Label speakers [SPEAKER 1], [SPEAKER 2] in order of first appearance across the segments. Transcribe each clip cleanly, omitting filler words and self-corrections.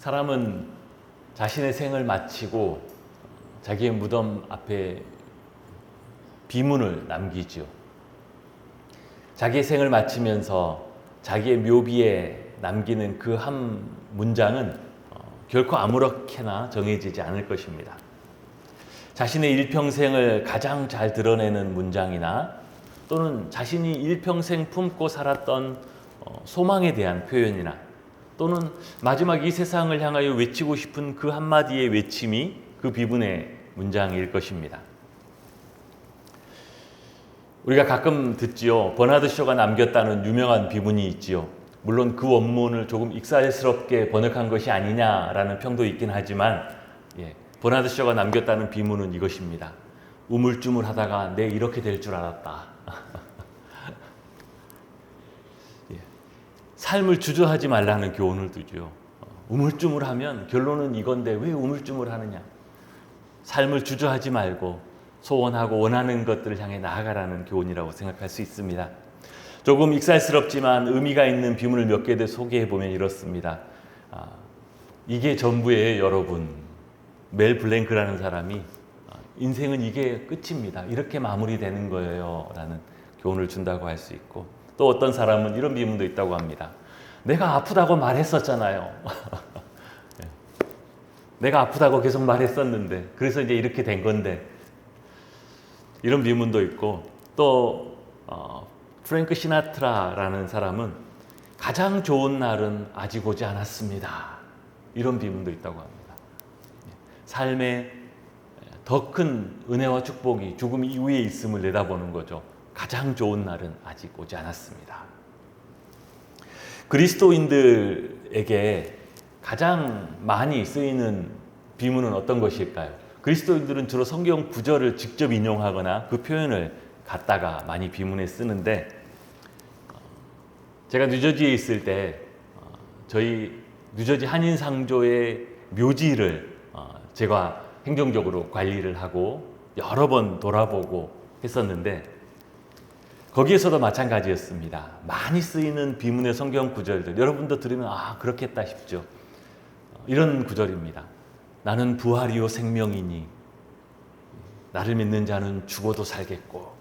[SPEAKER 1] 사람은 자신의 생을 마치고 자기의 무덤 앞에 비문을 남기지요. 자기의 생을 마치면서 자기의 묘비에 남기는 그 한 문장은 결코 아무렇게나 정해지지 않을 것입니다. 자신의 일평생을 가장 잘 드러내는 문장이나 또는 자신이 일평생 품고 살았던 소망에 대한 표현이나 또는 마지막 이 세상을 향하여 외치고 싶은 그 한마디의 외침이 그 비문의 문장일 것입니다. 우리가 가끔 듣지요. 버나드 쇼가 남겼다는 유명한 비문이 있지요. 물론 그 원문을 조금 익살스럽게 번역한 것이 아니냐라는 평도 있긴 하지만 버나드 쇼가 남겼다는 비문은 이것입니다. 우물쭈물하다가 내 이렇게 될 줄 알았다. 삶을 주저하지 말라는 교훈을 두죠. 우물쭈물하면 결론은 이건데 왜 우물쭈물하느냐. 삶을 주저하지 말고 소원하고 원하는 것들을 향해 나아가라는 교훈이라고 생각할 수 있습니다. 조금 익살스럽지만 의미가 있는 비문을 몇 개 더 소개해 보면 이렇습니다. 이게 전부예요, 여러분. 멜 블랭크라는 사람이 인생은 이게 끝입니다. 이렇게 마무리되는 거예요. 라는 교훈을 준다고 할 수 있고, 또 어떤 사람은 이런 비문도 있다고 합니다. 내가 아프다고 말했었잖아요. 내가 아프다고 계속 말했었는데 그래서 이제 이렇게 된 건데, 이런 비문도 있고, 또 프랭크 시나트라라는 사람은 가장 좋은 날은 아직 오지 않았습니다. 이런 비문도 있다고 합니다. 삶에 더 큰 은혜와 축복이 죽음 이후에 있음을 내다보는 거죠. 가장 좋은 날은 아직 오지 않았습니다. 그리스도인들에게 가장 많이 쓰이는 비문은 어떤 것일까요? 그리스도인들은 주로 성경 구절을 직접 인용하거나 그 표현을 갖다가 많이 비문에 쓰는데, 제가 뉴저지에 있을 때 저희 뉴저지 한인상조의 묘지를 제가 행정적으로 관리를 하고 여러 번 돌아보고 했었는데, 거기에서도 마찬가지였습니다. 많이 쓰이는 비문의 성경 구절들, 여러분도 들으면 그렇겠다 싶죠. 이런 구절입니다. 나는 부활이요 생명이니 나를 믿는 자는 죽어도 살겠고.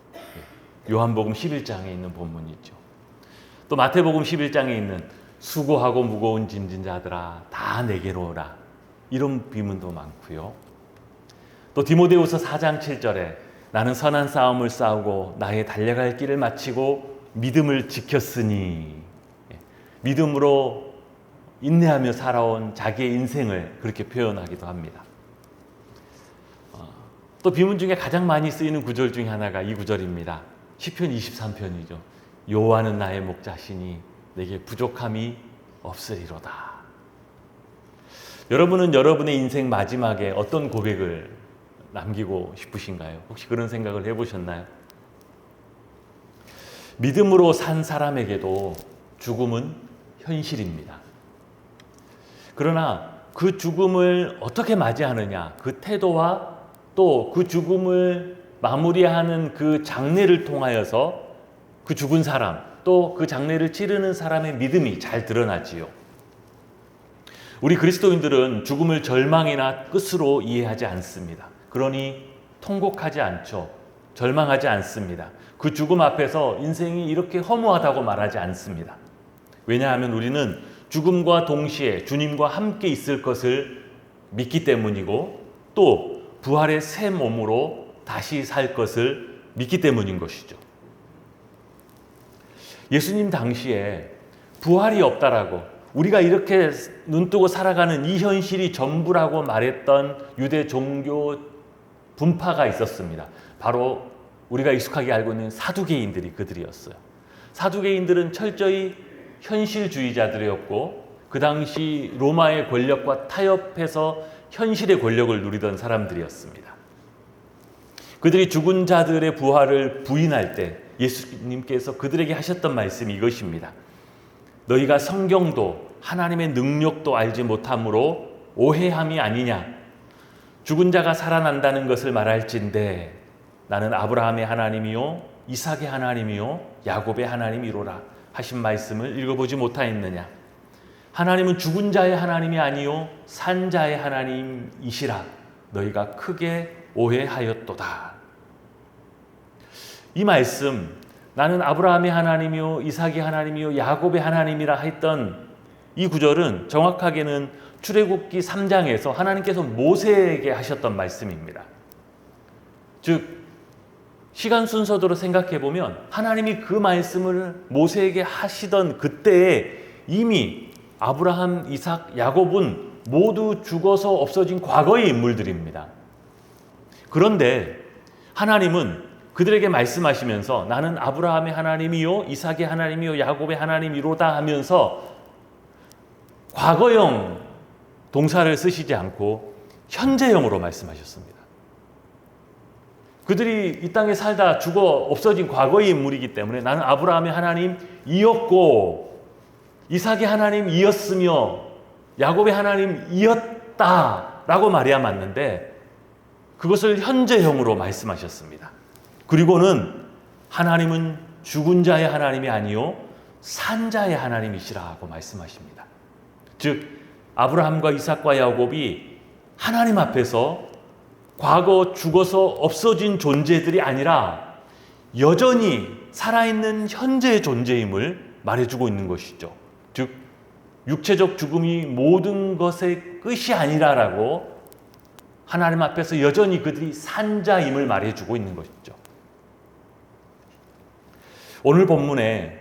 [SPEAKER 1] 요한복음 11장에 있는 본문이죠. 또 마태복음 11장에 있는 수고하고 무거운 짐진 자들아 다 내게로 오라. 이런 비문도 많고요. 또 디모데후서 4장 7절에 나는 선한 싸움을 싸우고 나의 달려갈 길을 마치고 믿음을 지켰으니, 믿음으로 인내하며 살아온 자기의 인생을 그렇게 표현하기도 합니다. 또 비문 중에 가장 많이 쓰이는 구절 중에 하나가 이 구절입니다. 시편 23편이죠. 여호와는 나의 목자시니 내게 부족함이 없으리로다. 여러분은 여러분의 인생 마지막에 어떤 고백을 남기고 싶으신가요? 혹시 그런 생각을 해보셨나요? 믿음으로 산 사람에게도 죽음은 현실입니다. 그러나 그 죽음을 어떻게 맞이하느냐, 그 태도와 또 그 죽음을 마무리하는 그 장례를 통하여서 그 죽은 사람, 또 그 장례를 치르는 사람의 믿음이 잘 드러나지요. 우리 그리스도인들은 죽음을 절망이나 끝으로 이해하지 않습니다. 그러니 통곡하지 않죠. 절망하지 않습니다. 그 죽음 앞에서 인생이 이렇게 허무하다고 말하지 않습니다. 왜냐하면 우리는 죽음과 동시에 주님과 함께 있을 것을 믿기 때문이고, 또 부활의 새 몸으로 다시 살 것을 믿기 때문인 것이죠. 예수님 당시에 부활이 없다라고, 우리가 이렇게 눈뜨고 살아가는 이 현실이 전부라고 말했던 유대 종교 분파가 있었습니다. 바로 우리가 익숙하게 알고 있는 사두개인들이 그들이었어요. 사두개인들은 철저히 현실주의자들이었고, 그 당시 로마의 권력과 타협해서 현실의 권력을 누리던 사람들이었습니다. 그들이 죽은 자들의 부활을 부인할 때 예수님께서 그들에게 하셨던 말씀이 이것입니다. 너희가 성경도 하나님의 능력도 알지 못함으로 오해함이 아니냐. 죽은 자가 살아난다는 것을 말할진대 나는 아브라함의 하나님이요 이삭의 하나님이요 야곱의 하나님이로라 하신 말씀을 읽어보지 못하였느냐. 하나님은 죽은 자의 하나님이 아니요 산 자의 하나님이시라 너희가 크게 오해하였도다. 이 말씀, 나는 아브라함의 하나님이요 이삭의 하나님이요 야곱의 하나님이라 했던 이 구절은 정확하게는 출애굽기 3장에서 하나님께서 모세에게 하셨던 말씀입니다. 즉 시간 순서대로 생각해 보면 하나님이 그 말씀을 모세에게 하시던 그때에 이미 아브라함, 이삭, 야곱은 모두 죽어서 없어진 과거의 인물들입니다. 그런데 하나님은 그들에게 말씀하시면서 나는 아브라함의 하나님이요 이삭의 하나님이요 야곱의 하나님이로다 하면서 과거형 동사를 쓰시지 않고 현재형으로 말씀하셨습니다. 그들이 이 땅에 살다 죽어 없어진 과거의 인물이기 때문에 나는 아브라함의 하나님이었고 이삭의 하나님이었으며 야곱의 하나님이었다라고 말해야 맞는데 그것을 현재형으로 말씀하셨습니다. 그리고는 하나님은 죽은 자의 하나님이 아니요 산 자의 하나님이시라고 말씀하십니다. 즉 아브라함과 이삭과 야곱이 하나님 앞에서 과거 죽어서 없어진 존재들이 아니라 여전히 살아있는 현재의 존재임을 말해주고 있는 것이죠. 즉 육체적 죽음이 모든 것의 끝이 아니라라고 하나님 앞에서 여전히 그들이 산 자임을 말해주고 있는 것이죠. 오늘 본문에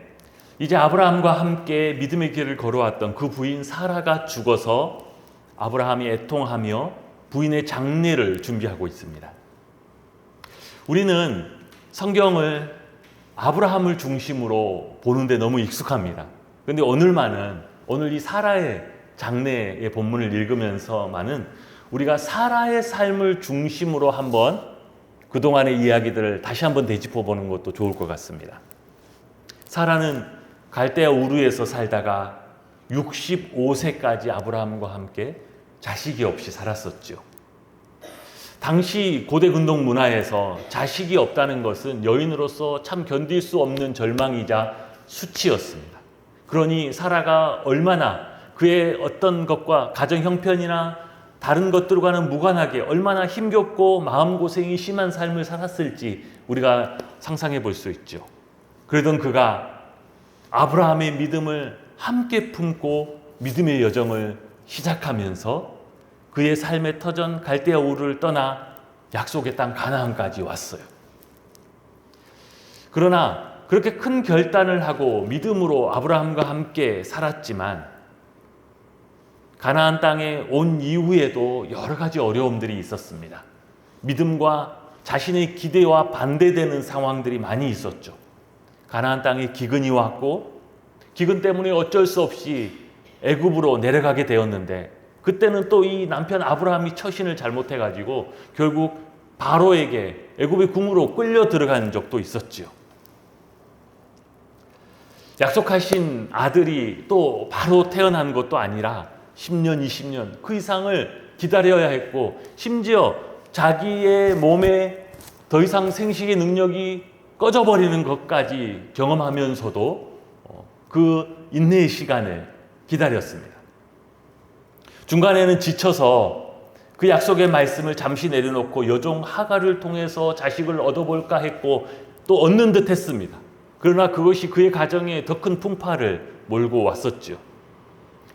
[SPEAKER 1] 이제 아브라함과 함께 믿음의 길을 걸어왔던 그 부인 사라가 죽어서 아브라함이 애통하며 부인의 장례를 준비하고 있습니다. 우리는 성경을 아브라함을 중심으로 보는데 너무 익숙합니다. 그런데 오늘 이 사라의 장례의 본문을 읽으면서만은 우리가 사라의 삶을 중심으로 한번 그동안의 이야기들을 다시 한번 되짚어 보는 것도 좋을 것 같습니다. 사라는 갈대아 우르에서 살다가 65세까지 아브라함과 함께 자식이 없이 살았었죠. 당시 고대 근동 문화에서 자식이 없다는 것은 여인으로서 참 견딜 수 없는 절망이자 수치였습니다. 그러니 사라가 얼마나 그의 어떤 것과 가정 형편이나 다른 것들과는 무관하게 얼마나 힘겹고 마음고생이 심한 삶을 살았을지 우리가 상상해 볼 수 있죠. 그러던 그가 아브라함의 믿음을 함께 품고 믿음의 여정을 시작하면서 그의 삶의 터전 갈대아 우르를 떠나 약속의 땅 가나안까지 왔어요. 그러나 그렇게 큰 결단을 하고 믿음으로 아브라함과 함께 살았지만 가나안 땅에 온 이후에도 여러 가지 어려움들이 있었습니다. 믿음과 자신의 기대와 반대되는 상황들이 많이 있었죠. 가나안 땅에 기근이 왔고 기근 때문에 어쩔 수 없이 애굽으로 내려가게 되었는데 그때는 또 이 남편 아브라함이 처신을 잘못해가지고 결국 바로에게 애굽의 궁으로 끌려 들어간 적도 있었지요. 약속하신 아들이 또 바로 태어난 것도 아니라 10년, 20년 그 이상을 기다려야 했고 심지어 자기의 몸에 더 이상 생식의 능력이 꺼져버리는 것까지 경험하면서도 그 인내의 시간을 기다렸습니다. 중간에는 지쳐서 그 약속의 말씀을 잠시 내려놓고 여종 하갈을 통해서 자식을 얻어볼까 했고 또 얻는 듯 했습니다. 그러나 그것이 그의 가정에 더 큰 풍파를 몰고 왔었죠.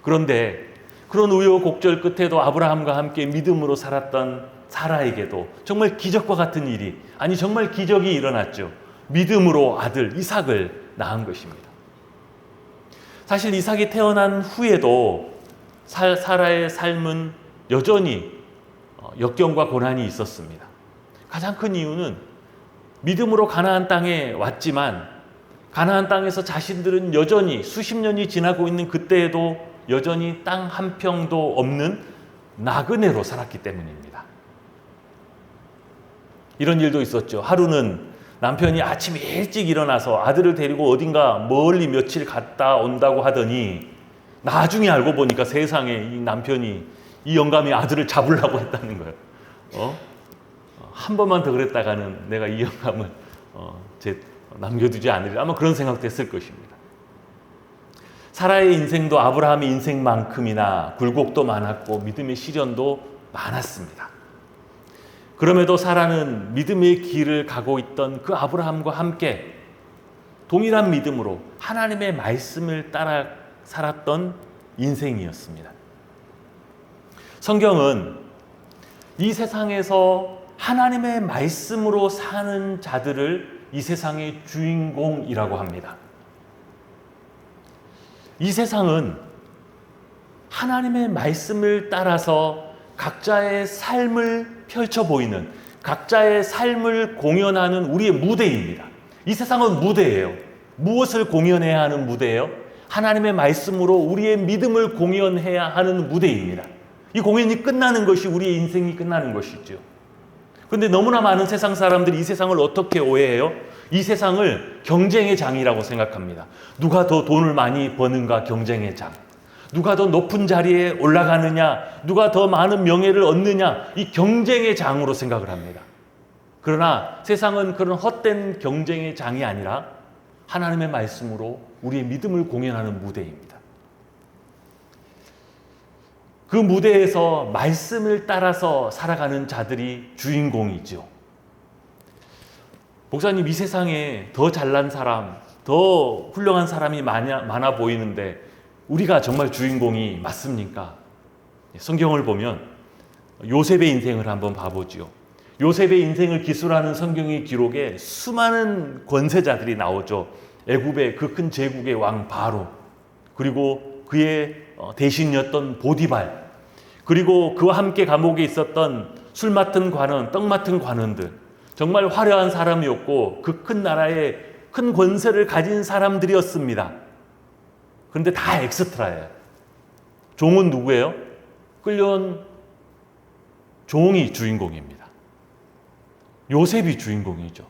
[SPEAKER 1] 그런데 그런 우여곡절 끝에도 아브라함과 함께 믿음으로 살았던 사라에게도 정말 기적과 같은 일이, 아니 정말 기적이 일어났죠. 믿음으로 아들 이삭을 낳은 것입니다. 사실 이삭이 태어난 후에도 사라의 삶은 여전히 역경과 고난이 있었습니다. 가장 큰 이유는 믿음으로 가나안 땅에 왔지만 가나안 땅에서 자신들은 여전히 수십 년이 지나고 있는 그때에도 여전히 땅 한 평도 없는 나그네로 살았기 때문입니다. 이런 일도 있었죠. 하루는 남편이 아침 일찍 일어나서 아들을 데리고 어딘가 멀리 며칠 갔다 온다고 하더니 나중에 알고 보니까 세상에 이 남편이 이 영감이 아들을 잡으려고 했다는 거예요. 한 번만 더 그랬다가는 내가 이 영감을 남겨두지 않으리라 아마 그런 생각도 했을 것입니다. 사라의 인생도 아브라함의 인생만큼이나 굴곡도 많았고 믿음의 시련도 많았습니다. 그럼에도 사라는 믿음의 길을 가고 있던 그 아브라함과 함께 동일한 믿음으로 하나님의 말씀을 따라 살았던 인생이었습니다. 성경은 이 세상에서 하나님의 말씀으로 사는 자들을 이 세상의 주인공이라고 합니다. 이 세상은 하나님의 말씀을 따라서 각자의 삶을 펼쳐 보이는, 각자의 삶을 공연하는 우리의 무대입니다. 이 세상은 무대예요. 무엇을 공연해야 하는 무대예요? 하나님의 말씀으로 우리의 믿음을 공연해야 하는 무대입니다. 이 공연이 끝나는 것이 우리의 인생이 끝나는 것이죠. 그런데 너무나 많은 세상 사람들이 이 세상을 어떻게 오해해요? 이 세상을 경쟁의 장이라고 생각합니다. 누가 더 돈을 많이 버는가 경쟁의 장. 누가 더 높은 자리에 올라가느냐, 누가 더 많은 명예를 얻느냐, 이 경쟁의 장으로 생각을 합니다. 그러나 세상은 그런 헛된 경쟁의 장이 아니라 하나님의 말씀으로 우리의 믿음을 공연하는 무대입니다. 그 무대에서 말씀을 따라서 살아가는 자들이 주인공이죠. 목사님, 이 세상에 더 잘난 사람, 더 훌륭한 사람이 많아 보이는데 우리가 정말 주인공이 맞습니까? 성경을 보면 요셉의 인생을 한번 봐보죠. 요셉의 인생을 기술하는 성경의 기록에 수많은 권세자들이 나오죠. 애굽의 그 큰 제국의 왕 바로, 그리고 그의 대신이었던 보디발, 그리고 그와 함께 감옥에 있었던 술 맡은 관원, 떡 맡은 관원들, 정말 화려한 사람이었고 그 큰 나라에 큰 권세를 가진 사람들이었습니다. 그런데 다 엑스트라예요. 종은 누구예요? 끌려온 종이 주인공입니다. 요셉이 주인공이죠.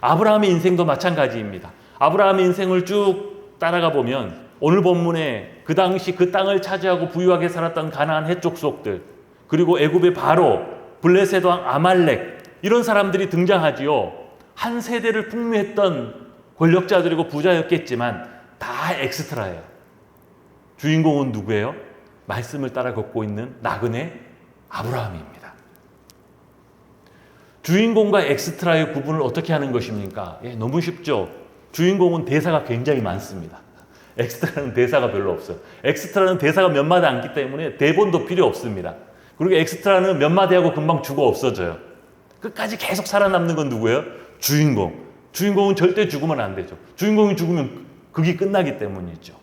[SPEAKER 1] 아브라함의 인생도 마찬가지입니다. 아브라함의 인생을 쭉 따라가 보면 오늘 본문에 그 당시 그 땅을 차지하고 부유하게 살았던 가나안 해족속들, 그리고 애굽의 바로, 블레셋 왕 아말렉, 이런 사람들이 등장하지요. 한 세대를 풍미했던 권력자들이고 부자였겠지만 다 엑스트라예요. 주인공은 누구예요? 말씀을 따라 걷고 있는 나그네 아브라함입니다. 주인공과 엑스트라의 구분을 어떻게 하는 것입니까? 너무 쉽죠. 주인공은 대사가 굉장히 많습니다. 엑스트라는 대사가 별로 없어요. 엑스트라는 대사가 몇 마디 않기 때문에 대본도 필요 없습니다. 그리고 엑스트라는 몇 마디 하고 금방 죽어 없어져요. 끝까지 계속 살아남는 건 누구예요? 주인공. 주인공은 절대 죽으면 안 되죠. 주인공이 죽으면 극이 끝나기 때문이죠.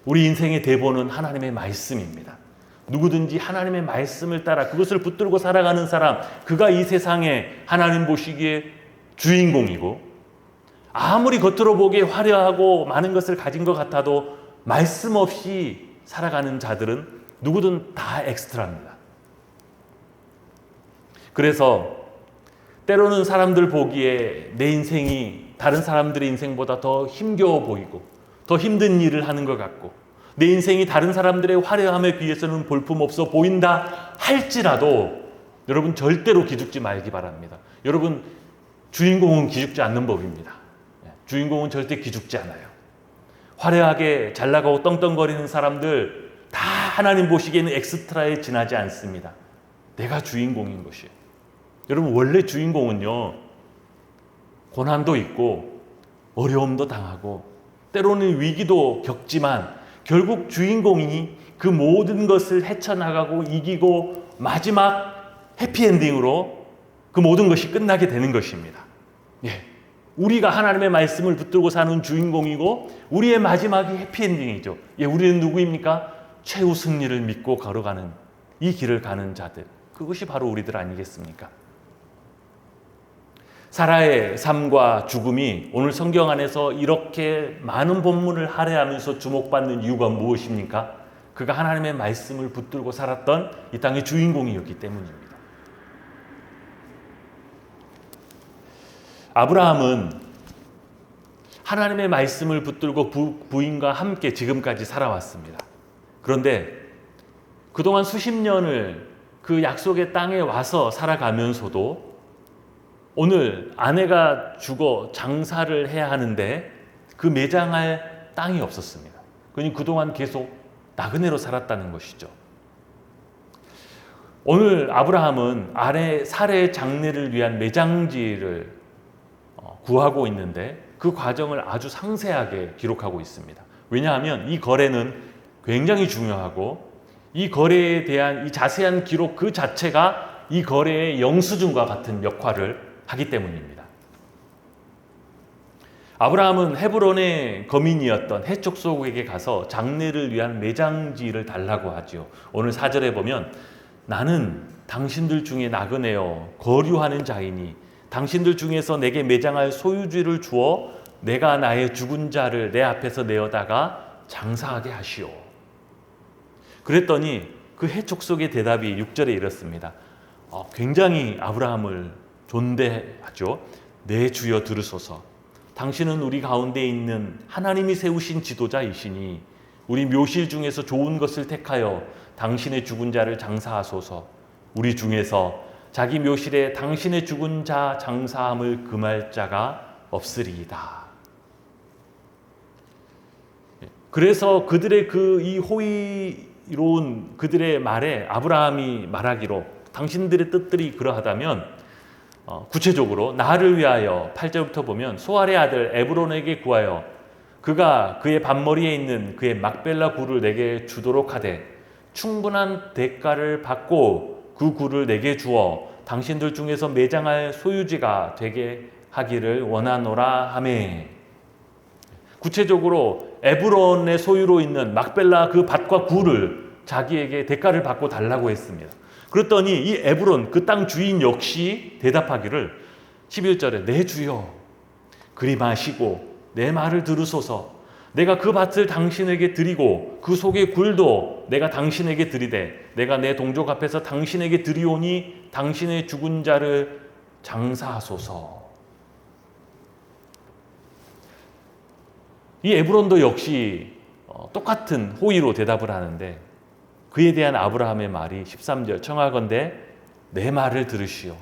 [SPEAKER 1] 우리 인생의 대본은 하나님의 말씀입니다. 누구든지 하나님의 말씀을 따라 그것을 붙들고 살아가는 사람, 그가 이 세상에 하나님 보시기에 주인공이고, 아무리 겉으로 보기에 화려하고 많은 것을 가진 것 같아도 말씀 없이 살아가는 자들은 누구든 다 엑스트라입니다. 그래서 때로는 사람들 보기에 내 인생이 다른 사람들의 인생보다 더 힘겨워 보이고 더 힘든 일을 하는 것 같고 내 인생이 다른 사람들의 화려함에 비해서는 볼품없어 보인다 할지라도 여러분 절대로 기죽지 말기 바랍니다. 여러분, 주인공은 기죽지 않는 법입니다. 주인공은 절대 기죽지 않아요. 화려하게 잘나가고 떵떵거리는 사람들 다 하나님 보시기에는 엑스트라에 지나지 않습니다. 내가 주인공인 것이에요. 여러분, 원래 주인공은요, 고난도 있고 어려움도 당하고 때로는 위기도 겪지만 결국 주인공이 그 모든 것을 헤쳐나가고 이기고 마지막 해피엔딩으로 그 모든 것이 끝나게 되는 것입니다. 우리가 하나님의 말씀을 붙들고 사는 주인공이고 우리의 마지막이 해피엔딩이죠. 우리는 누구입니까? 최후 승리를 믿고 걸어가는, 이 길을 가는 자들, 그것이 바로 우리들 아니겠습니까? 사라의 삶과 죽음이 오늘 성경 안에서 이렇게 많은 본문을 할애하면서 주목받는 이유가 무엇입니까? 그가 하나님의 말씀을 붙들고 살았던 이 땅의 주인공이었기 때문입니다. 아브라함은 하나님의 말씀을 붙들고 부인과 함께 지금까지 살아왔습니다. 그런데 그동안 수십 년을 그 약속의 땅에 와서 살아가면서도 오늘 아내가 죽어 장사를 해야 하는데 그 매장할 땅이 없었습니다. 그러니 그동안 계속 나그네로 살았다는 것이죠. 오늘 아브라함은 아내 사례 장례를 위한 매장지를 구하고 있는데 그 과정을 아주 상세하게 기록하고 있습니다. 왜냐하면 이 거래는 굉장히 중요하고 이 거래에 대한 이 자세한 기록 그 자체가 이 거래의 영수증과 같은 역할을 하기 때문입니다. 아브라함은 헤브론의 거민이었던 헷족속에게 가서 장례를 위한 매장지를 달라고 하죠. 오늘 4절에 보면 나는 당신들 중에 나그네여 거류하는 자이니 당신들 중에서 내게 매장할 소유지를 주어 내가 나의 죽은 자를 내 앞에서 내어다가 장사하게 하시오. 그랬더니 그 헷족속의 대답이 6절에 이렇습니다. 굉장히 아브라함을 존대하죠. 내 주여 들으소서. 당신은 우리 가운데 있는 하나님이 세우신 지도자이시니 우리 묘실 중에서 좋은 것을 택하여 당신의 죽은 자를 장사하소서. 우리 중에서 자기 묘실에 당신의 죽은 자 장사함을 금할 자가 없으리이다. 그래서 그들의 이 호의로운 그들의 말에 아브라함이 말하기로 당신들의 뜻들이 그러하다면 구체적으로 나를 위하여 8절부터 보면 소알의 아들 에브론에게 구하여 그가 그의 밭머리에 있는 그의 막벨라 굴을 내게 주도록 하되 충분한 대가를 받고 그 굴을 내게 주어 당신들 중에서 매장할 소유지가 되게 하기를 원하노라 하매. 구체적으로 에브론의 소유로 있는 막벨라 그 밭과 굴을 자기에게 대가를 받고 달라고 했습니다. 그랬더니 이 에브론 그 땅 주인 역시 대답하기를 11절에 내 주여 그리 마시고 내 말을 들으소서. 내가 그 밭을 당신에게 드리고 그 속의 굴도 내가 당신에게 드리되 내가 내 동족 앞에서 당신에게 드리오니 당신의 죽은 자를 장사하소서. 이 에브론도 역시 똑같은 호의로 대답을 하는데 그에 대한 아브라함의 말이 13절 청하건대 내 말을 들으시오.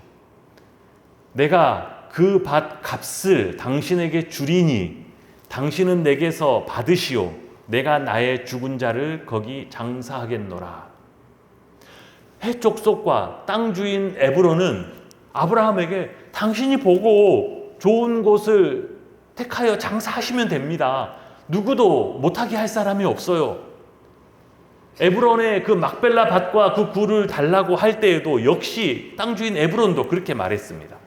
[SPEAKER 1] 내가 그 밭 값을 당신에게 주리니 당신은 내게서 받으시오. 내가 나의 죽은 자를 거기 장사하겠노라. 헷족속과 땅 주인 에브론은 아브라함에게 당신이 보고 좋은 곳을 택하여 장사하시면 됩니다. 누구도 못하게 할 사람이 없어요. 에브론의 그 막벨라 밭과 그 굴을 달라고 할 때에도 역시 땅 주인 에브론도 그렇게 말했습니다.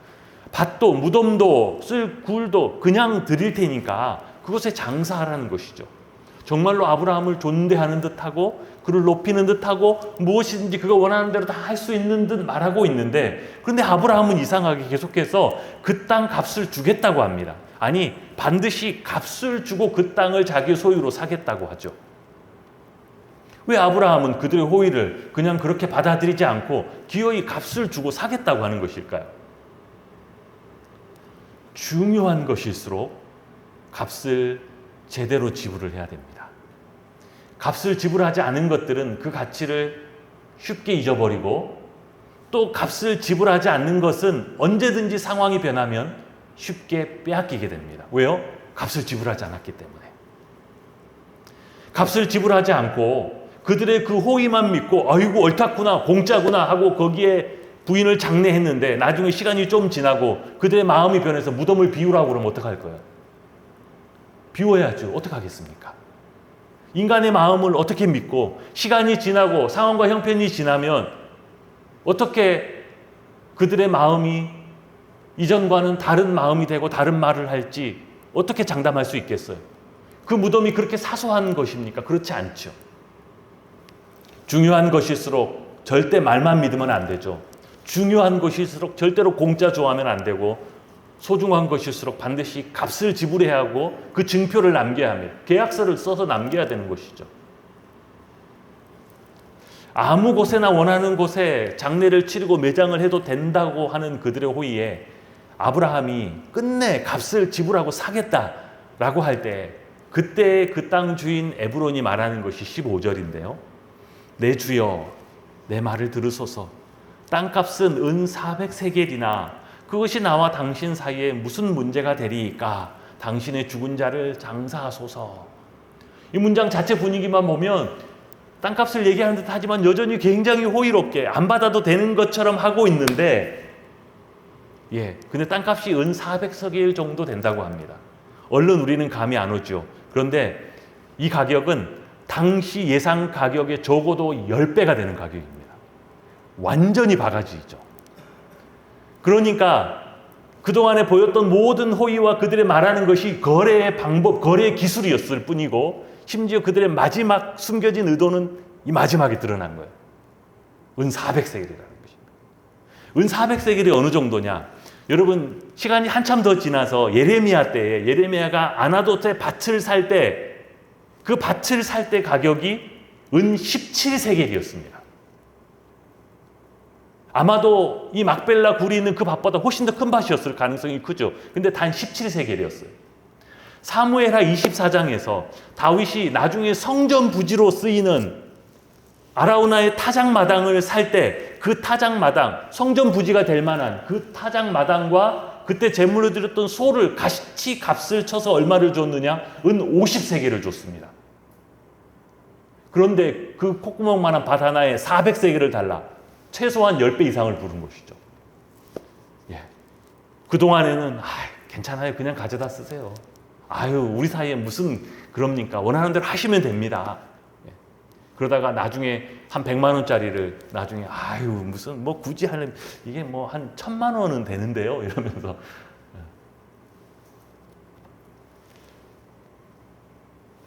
[SPEAKER 1] 밭도 무덤도 쓸 굴도 그냥 드릴 테니까 그것에 장사하라는 것이죠. 정말로 아브라함을 존대하는 듯하고 그를 높이는 듯하고 무엇이든지 그가 원하는 대로 다 할 수 있는 듯 말하고 있는데 그런데 아브라함은 이상하게 계속해서 그 땅 값을 주겠다고 합니다. 아니 반드시 값을 주고 그 땅을 자기 소유로 사겠다고 하죠. 왜 아브라함은 그들의 호의를 그냥 그렇게 받아들이지 않고 기어이 값을 주고 사겠다고 하는 것일까요? 중요한 것일수록 값을 제대로 지불을 해야 됩니다. 값을 지불하지 않은 것들은 그 가치를 쉽게 잊어버리고 또 값을 지불하지 않는 것은 언제든지 상황이 변하면 쉽게 빼앗기게 됩니다. 왜요? 값을 지불하지 않았기 때문에. 값을 지불하지 않고 그들의 그 호의만 믿고 아이고 옳았구나 공짜구나 하고 거기에 부인을 장례했는데 나중에 시간이 좀 지나고 그들의 마음이 변해서 무덤을 비우라고 그러면 어떡할 거예요? 비워야죠. 어떡하겠습니까? 인간의 마음을 어떻게 믿고 시간이 지나고 상황과 형편이 지나면 어떻게 그들의 마음이 이전과는 다른 마음이 되고 다른 말을 할지 어떻게 장담할 수 있겠어요? 그 무덤이 그렇게 사소한 것입니까? 그렇지 않죠. 중요한 것일수록 절대 말만 믿으면 안 되죠. 중요한 것일수록 절대로 공짜 좋아하면 안 되고 소중한 것일수록 반드시 값을 지불해야 하고 그 증표를 남겨야 합니다. 계약서를 써서 남겨야 되는 것이죠. 아무 곳에나 원하는 곳에 장례를 치르고 매장을 해도 된다고 하는 그들의 호의에 아브라함이 끝내 값을 지불하고 사겠다라고 할 때 그때 그 땅 주인 에브론이 말하는 것이 15절인데요. 내 주여 내 말을 들으소서. 땅값은 은 400세겔이나 그것이 나와 당신 사이에 무슨 문제가 되리이까? 당신의 죽은 자를 장사하소서. 이 문장 자체 분위기만 보면 땅값을 얘기하는 듯 하지만 여전히 굉장히 호의롭게 안 받아도 되는 것처럼 하고 있는데, 근데 땅값이 은 400서겔 정도 된다고 합니다. 얼른 우리는 감이 안 오죠. 그런데 이 가격은 당시 예상 가격의 적어도 10배가 되는 가격입니다. 완전히 바가지죠. 그러니까 그동안에 보였던 모든 호의와 그들의 말하는 것이 거래의 방법, 거래의 기술이었을 뿐이고, 심지어 그들의 마지막 숨겨진 의도는 이 마지막에 드러난 거예요. 은 400세겔이라는 것입니다. 은 400세겔이 어느 정도냐? 여러분, 시간이 한참 더 지나서 예레미야 때에 예레미야가 아나도트의 밭을 살 때, 그 밭을 살 때 가격이 은 17세겔이었습니다. 아마도 이 막벨라 굴이 있는 그 밭보다 훨씬 더 큰 밭이었을 가능성이 크죠. 근데 단 17세겔이었어요. 사무엘하 24장에서 다윗이 나중에 성전 부지로 쓰이는 아라우나의 타작마당을 살 때 그 타작마당, 성전 부지가 될 만한 그 타작마당과 그때 제물로 드렸던 소를 같이 값을 쳐서 얼마를 줬느냐? 은 50세겔을 줬습니다. 그런데 그 콧구멍만한 밭 하나에 400세겔을 달라 최소한 10배 이상을 부른 것이죠. 그동안에는 괜찮아요. 그냥 가져다 쓰세요. 우리 사이에 무슨 그럽니까? 원하는 대로 하시면 됩니다. 그러다가 나중에 한 100만 원짜리를 나중에 무슨 뭐 굳이 하려면 이게 뭐 한 1000만 원은 되는데요. 이러면서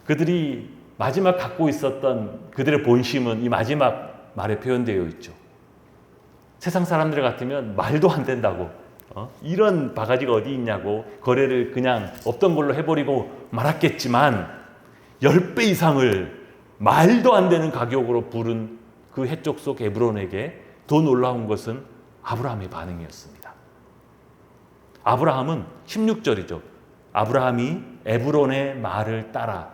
[SPEAKER 1] 그들이 마지막 갖고 있었던 그들의 본심은 이 마지막 말에 표현되어 있죠. 세상 사람들 같으면 말도 안 된다고, 이런 바가지가 어디 있냐고 거래를 그냥 없던 걸로 해버리고 말았겠지만 10배 이상을 말도 안 되는 가격으로 부른 그 해쪽 속 에브론에게 더 놀라운 것은 아브라함의 반응이었습니다. 아브라함은 16절이죠. 아브라함이 에브론의 말을 따라,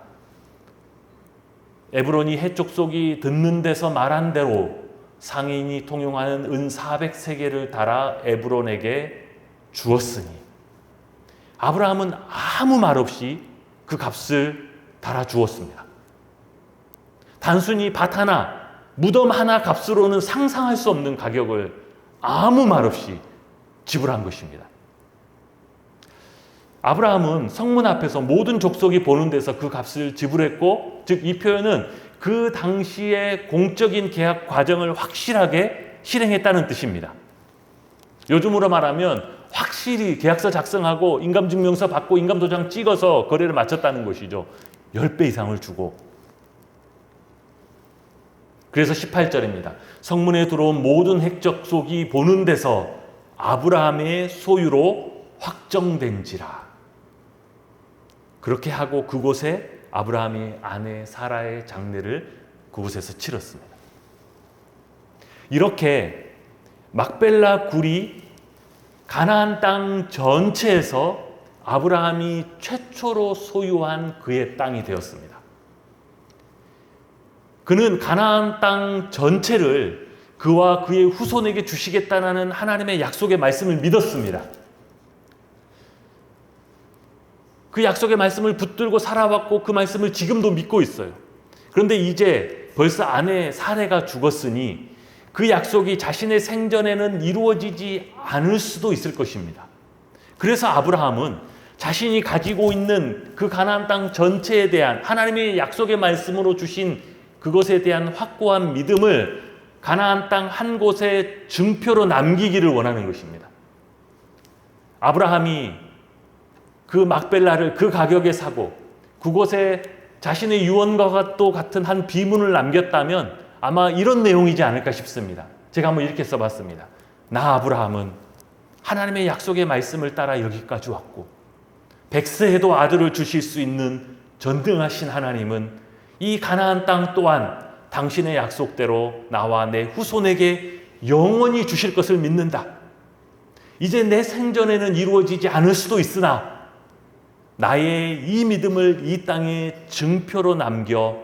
[SPEAKER 1] 에브론이 해쪽 속이 듣는 데서 말한 대로 상인이 통용하는 은 400세겔을 달아 에브론에게 주었으니, 아브라함은 아무 말 없이 그 값을 달아 주었습니다. 단순히 밭 하나, 무덤 하나 값으로는 상상할 수 없는 가격을 아무 말 없이 지불한 것입니다. 아브라함은 성문 앞에서 모든 족속이 보는 데서 그 값을 지불했고, 즉 이 표현은 그 당시의 공적인 계약 과정을 확실하게 실행했다는 뜻입니다. 요즘으로 말하면 확실히 계약서 작성하고 인감증명서 받고 인감도장 찍어서 거래를 마쳤다는 것이죠. 10배 이상을 주고. 그래서 18절입니다. 성문에 들어온 모든 핵적속이 보는 데서 아브라함의 소유로 확정된지라. 그렇게 하고 그곳에 아브라함이 아내 사라의 장례를 그곳에서 치렀습니다. 이렇게 막벨라 굴이 가나안 땅 전체에서 아브라함이 최초로 소유한 그의 땅이 되었습니다. 그는 가나안 땅 전체를 그와 그의 후손에게 주시겠다는 하나님의 약속의 말씀을 믿었습니다. 그 약속의 말씀을 붙들고 살아왔고 그 말씀을 지금도 믿고 있어요. 그런데 이제 벌써 아내 사레가 죽었으니 그 약속이 자신의 생전에는 이루어지지 않을 수도 있을 것입니다. 그래서 아브라함은 자신이 가지고 있는 그 가나안 땅 전체에 대한 하나님의 약속의 말씀으로 주신 그것에 대한 확고한 믿음을 가나안 땅 한 곳에 증표로 남기기를 원하는 것입니다. 아브라함이 그 막벨라를 그 가격에 사고 그곳에 자신의 유언과 또 같은 한 비문을 남겼다면 아마 이런 내용이지 않을까 싶습니다. 제가 한번 이렇게 써봤습니다. 나 아브라함은 하나님의 약속의 말씀을 따라 여기까지 왔고, 백세에도 아들을 주실 수 있는 전능하신 하나님은 이 가나안 땅 또한 당신의 약속대로 나와 내 후손에게 영원히 주실 것을 믿는다. 이제 내 생전에는 이루어지지 않을 수도 있으나 나의 이 믿음을 이 땅에 증표로 남겨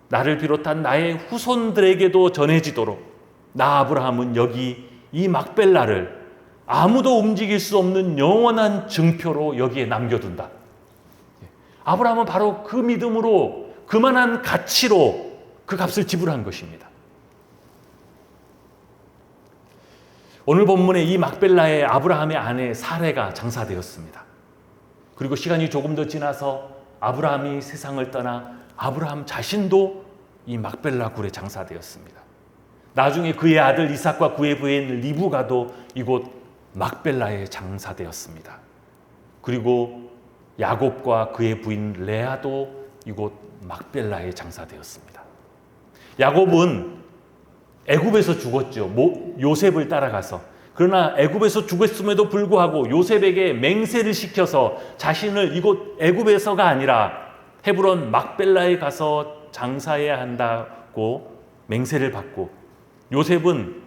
[SPEAKER 1] 나를 비롯한 나의 후손들에게도 전해지도록 나 아브라함은 여기 이 막벨라를 아무도 움직일 수 없는 영원한 증표로 여기에 남겨둔다. 아브라함은 바로 그 믿음으로 그만한 가치로 그 값을 지불한 것입니다. 오늘 본문의 이 막벨라의 아브라함의 아내 사레가 장사되었습니다. 그리고 시간이 조금 더 지나서 아브라함이 세상을 떠나 아브라함 자신도 이 막벨라 굴에 장사되었습니다. 나중에 그의 아들 이삭과 그의 부인 리브가도 이곳 막벨라에 장사되었습니다. 그리고 야곱과 그의 부인 레아도 이곳 막벨라에 장사되었습니다. 야곱은 애굽에서 죽었죠. 요셉을 따라가서. 그러나 애굽에서 죽었음에도 불구하고 요셉에게 맹세를 시켜서 자신을 이곳 애굽에서가 아니라 헤브론 막벨라에 가서 장사해야 한다고 맹세를 받고, 요셉은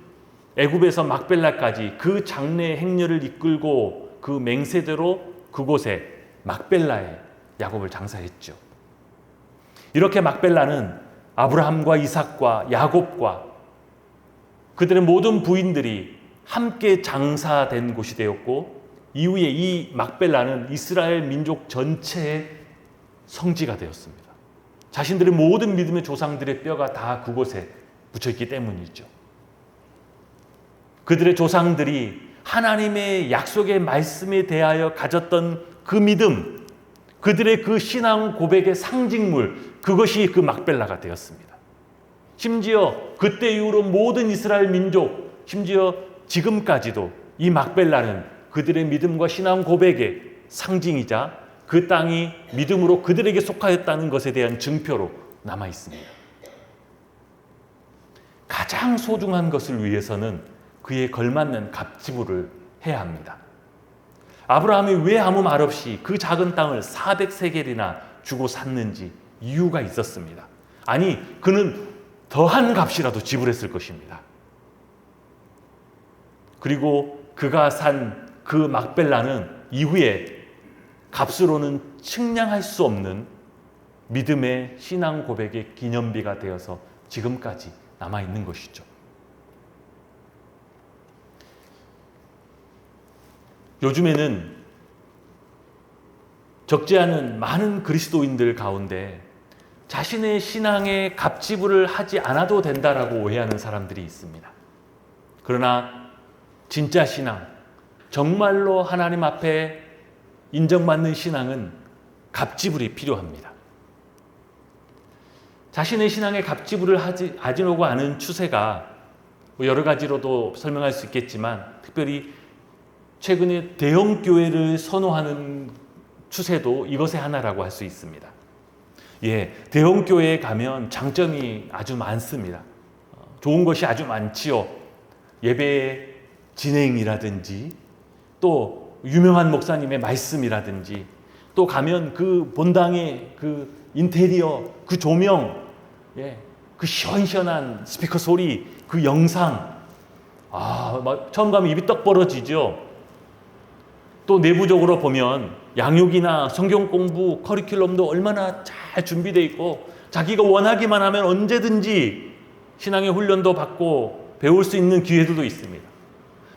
[SPEAKER 1] 애굽에서 막벨라까지 그 장래의 행렬을 이끌고 그 맹세대로 그곳에 막벨라에 야곱을 장사했죠. 이렇게 막벨라는 아브라함과 이삭과 야곱과 그들의 모든 부인들이 함께 장사된 곳이 되었고, 이후에 이 막벨라는 이스라엘 민족 전체의 성지가 되었습니다. 자신들의 모든 믿음의 조상들의 뼈가 다 그곳에 붙여있기 때문이죠. 그들의 조상들이 하나님의 약속의 말씀에 대하여 가졌던 그 믿음, 그들의 그 신앙 고백의 상징물, 그것이 그 막벨라가 되었습니다. 심지어 그때 이후로 모든 이스라엘 민족, 심지어 지금까지도 이 막벨라는 그들의 믿음과 신앙 고백의 상징이자 그 땅이 믿음으로 그들에게 속하였다는 것에 대한 증표로 남아 있습니다. 가장 소중한 것을 위해서는 그에 걸맞는 값지불을 해야 합니다. 아브라함이 왜 아무 말 없이 그 작은 땅을 400세겔이나 주고 샀는지 이유가 있었습니다. 아니, 그는 더한 값이라도 지불했을 것입니다. 그리고 그가 산 그 막벨라는 이후에 값으로는 측량할 수 없는 믿음의 신앙 고백의 기념비가 되어서 지금까지 남아있는 것이죠. 요즘에는 적지 않은 많은 그리스도인들 가운데 자신의 신앙에 값지불을 하지 않아도 된다라고 오해하는 사람들이 있습니다. 그러나 진짜 신앙, 정말로 하나님 앞에 인정받는 신앙은 값지불이 필요합니다. 자신의 신앙에 값지불을 하지려고 하는 추세가 여러 가지로도 설명할 수 있겠지만, 특별히 최근에 대형 교회를 선호하는 추세도 이것의 하나라고 할 수 있습니다. 대형 교회에 가면 장점이 아주 많습니다. 좋은 것이 아주 많지요. 예배의 진행이라든지, 또 유명한 목사님의 말씀이라든지, 또 가면 그 본당의 그 인테리어, 그 조명, 그 시원시원한 스피커 소리, 그 영상, 처음 가면 입이 떡 벌어지죠. 또 내부적으로 보면 양육이나 성경 공부 커리큘럼도 얼마나 잘 준비되어 있고, 자기가 원하기만 하면 언제든지 신앙의 훈련도 받고 배울 수 있는 기회들도 있습니다.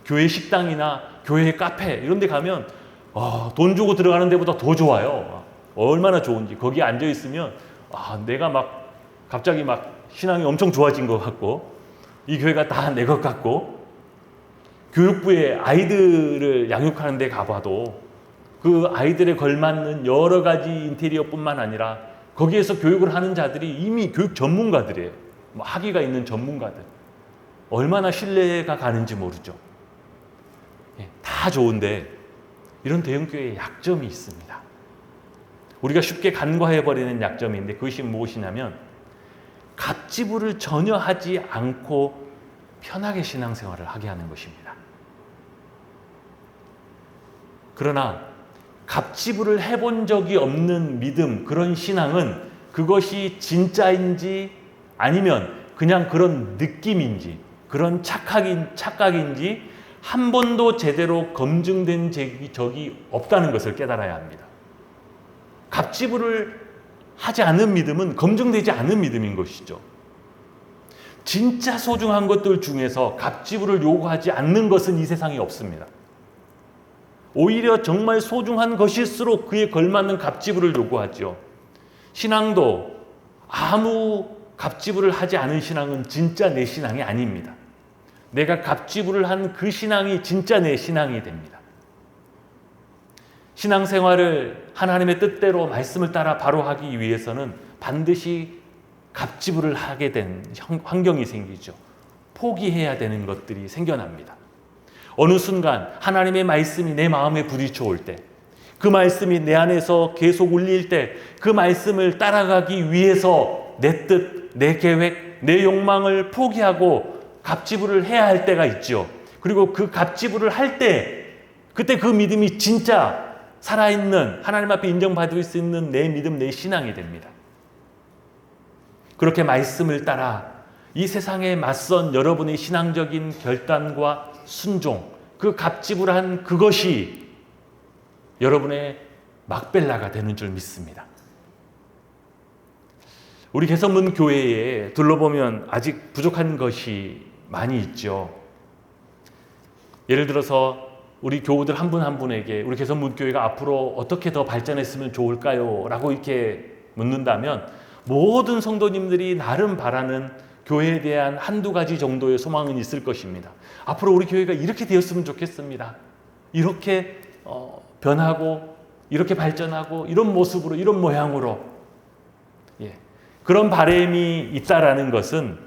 [SPEAKER 1] 교회 식당이나 교회 카페 이런 데 가면 돈 주고 들어가는 데보다 더 좋아요. 얼마나 좋은지. 거기 앉아 있으면 내가 갑자기 신앙이 엄청 좋아진 것 같고, 이 교회가 다 내 것 같고, 교육부에 아이들을 양육하는 데 가봐도 그 아이들에 걸맞는 여러 가지 인테리어뿐만 아니라 거기에서 교육을 하는 자들이 이미 교육 전문가들이에요. 학위가 있는 전문가들. 얼마나 신뢰가 가는지 모르죠. 다 좋은데 이런 대형교회에 약점이 있습니다. 우리가 쉽게 간과해버리는 약점인데, 그것이 무엇이냐면 값지불을 전혀 하지 않고 편하게 신앙생활을 하게 하는 것입니다. 그러나 값지불을 해본 적이 없는 믿음, 그런 신앙은 그것이 진짜인지 아니면 그냥 그런 느낌인지, 그런 착각인지 한 번도 제대로 검증된 적이 없다는 것을 깨달아야 합니다. 값지불을 하지 않은 믿음은 검증되지 않은 믿음인 것이죠. 진짜 소중한 것들 중에서 값지불을 요구하지 않는 것은 이 세상에 없습니다. 오히려 정말 소중한 것일수록 그에 걸맞는 갑지불을 요구하죠. 신앙도 아무 갑지불을 하지 않은 신앙은 진짜 내 신앙이 아닙니다. 내가 갑지불을 한 그 신앙이 진짜 내 신앙이 됩니다. 신앙생활을 하나님의 뜻대로 말씀을 따라 바로 하기 위해서는 반드시 갑지불을 하게 된 환경이 생기죠. 포기해야 되는 것들이 생겨납니다. 어느 순간 하나님의 말씀이 내 마음에 부딪혀 올 때, 그 말씀이 내 안에서 계속 울릴 때, 그 말씀을 따라가기 위해서 내 뜻, 내 계획, 내 욕망을 포기하고 갑지불을 해야 할 때가 있죠. 그리고 그 갑지불을 할 때, 그때 그 믿음이 진짜 살아있는, 하나님 앞에 인정받을 수 있는 내 믿음, 내 신앙이 됩니다. 그렇게 말씀을 따라 이 세상에 맞선 여러분의 신앙적인 결단과 순종, 그 갑지불한 그것이 여러분의 막벨라가 되는 줄 믿습니다. 우리 개선문 교회에 둘러보면 아직 부족한 것이 많이 있죠. 예를 들어서 우리 교우들 한 분 한 분에게 우리 개선문 교회가 앞으로 어떻게 더 발전했으면 좋을까요? 라고 이렇게 묻는다면 모든 성도님들이 나름 바라는 교회에 대한 한두 가지 정도의 소망은 있을 것입니다. 앞으로 우리 교회가 이렇게 되었으면 좋겠습니다. 이렇게 변하고 이렇게 발전하고 이런 모습으로 이런 모양으로, 그런 바람이 있다라는 것은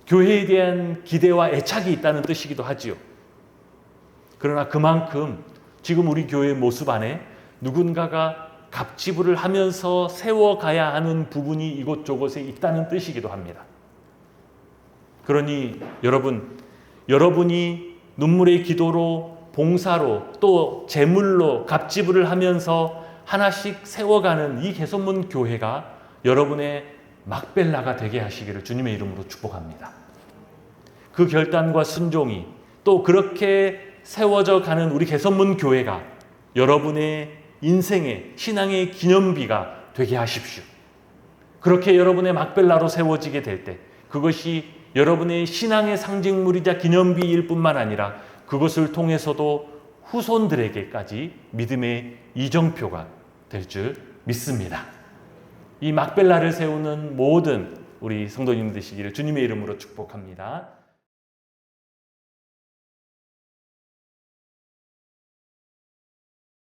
[SPEAKER 1] 교회에 대한 기대와 애착이 있다는 뜻이기도 하지요. 그러나 그만큼 지금 우리 교회의 모습 안에 누군가가 갑지불을 하면서 세워가야 하는 부분이 이곳저곳에 있다는 뜻이기도 합니다. 그러니 여러분이 눈물의 기도로, 봉사로, 또 제물로 갑지불을 하면서 하나씩 세워가는 이 개선문 교회가 여러분의 막벨라가 되게 하시기를 주님의 이름으로 축복합니다. 그 결단과 순종이 또 그렇게 세워져 가는 우리 개선문 교회가 여러분의 인생의 신앙의 기념비가 되게 하십시오. 그렇게 여러분의 막벨라로 세워지게 될 때 그것이 여러분의 신앙의 상징물이자 기념비일 뿐만 아니라 그것을 통해서도 후손들에게까지 믿음의 이정표가 될 줄 믿습니다. 이 막벨라를 세우는 모든 우리 성도님 되시기를 주님의 이름으로 축복합니다.